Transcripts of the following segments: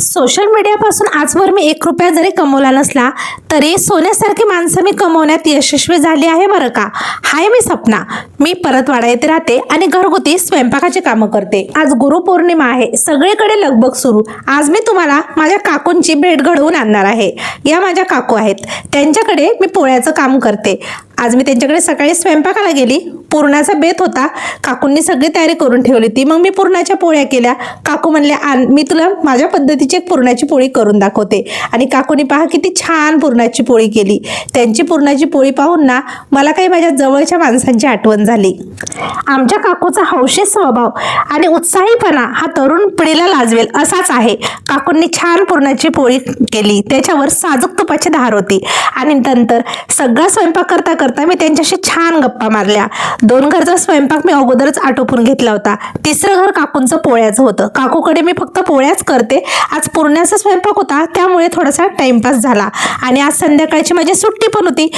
Social मीडियापासून आजवर मी 1 रुपया जरी कमवला नसला तरी सोन्यासारखी माणसं मी कमवण्यात यशस्वी झाली आहे बरं का. हाय, मी सपना. मी परतवाडा येथे राहते आणि घरगुती स्वयंपाकाची कामं करते. आज गुरुपौर्णिमा आहे, सगळीकडे लगबग सुरू. आज मी तुम्हाला माझ्या काकूंची भेट घडवून आणणार आहे. या माझ्या काकू आहेत, त्यांच्याकडे मी पोळ्याचं काम करते. आज मी त्यांच्याकडे सकाळी स्वयंपाकाला गेली. पुरणाचा बेत होता, काकूंनी सगळी तयारी करून ठेवली होती. मग मी पुरणाच्या पोळ्या केल्या. काकू म्हणले, मी तुला माझ्या पद्धतीची एक पुरणाची पोळी करून दाखवते. आणि काकूनी पहा किती छान पुरणाची पोळी केली. त्यांची पुरणाची पोळी पाहून ना मला काही माझ्या जवळच्या माणसांची आठवण झाली. आमच्या काकूचा हौशी स्वभाव आणि उत्साहीपणा हा तरुण पिढीला लाजवेल असाच आहे. काकूंनी छान पुरणाची पोळी केली, त्याच्यावर साजूक तुपाची धार होती. आणि नंतर सगळा स्वयंपाक करता करता मी त्यांच्याशी छान गप्पा मारल्या. 2 घरचा स्वयंपाक मी अगोदरच आटोपून घेतला होता. 3रं घर काकूंचं पोळ्याचं होतं. काकूकडे मी फक्त पोळ्याच करते. आज पुरणाचा स्वयंपाक होता, त्यामुळे थोडासा टाइमपास झाला. आणि आज संध्याकाळची माझी सुट्टी पण होती.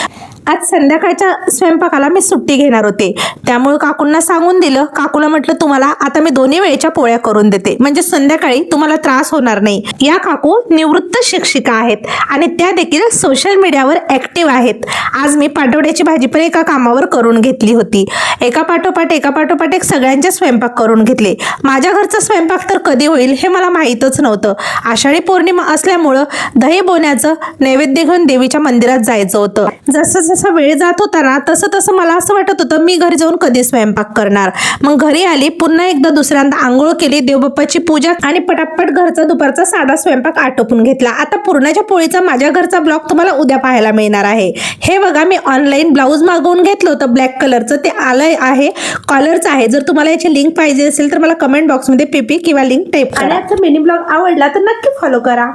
आज संध्याकाळच्या स्वयंपाकाला मी सुट्टी घेणार होते, त्यामुळे काकूंना सांगून दिलं. काकूला म्हटलं, तुम्हाला आता मी 2 वेळेच्या पोळ्या करून देते, म्हणजे संध्याकाळी तुम्हाला त्रास होणार नाही. या काकू निवृत्त शिक्षिका आहेत आणि त्या देखील सोशल मीडियावर ऍक्टिव्ह आहेत. आज मी पाटवड्याची भाजी पण एका कामावर करून घेतली होती. एका पाठोपाठ एक सगळ्यांचे स्वयंपाक करून घेतले. माझ्या घरचा स्वयंपाक तर कधी होईल हे मला माहीतच नव्हतं. आषाढी पौर्णिमा असल्यामुळं दही बोण्याचं नैवेद्य घेऊन देवीच्या मंदिरात जायचं होतं. जसं वेळ जात होता ना तसं मला असं वाटत होतं मी घरी जाऊन कधी स्वयंपाक करणार. मग घरी आली, पुन्हा एकदा दुसऱ्यांदा आंघोळ केली, देवबाप्पाची पूजा आणि पटापट घरचा दुपारचा साधा स्वयंपाक आटोपून घेतला. आता पुरणाच्या पोळीचा माझ्या घरचा ब्लॉग तुम्हाला उद्या पाहायला मिळणार आहे. हे बघा, मी ऑनलाईन ब्लाऊज मागवून घेतलं होतं ब्लॅक कलरचं, ते आलंय आहे, कॉलरचं आहे. जर तुम्हाला याची लिंक पाहिजे असेल तर मला कमेंट बॉक्समध्ये PP किंवा लिंक टाईप करा. आणि आजचा मिनी ब्लॉग आवडला तर नक्की फॉलो करा.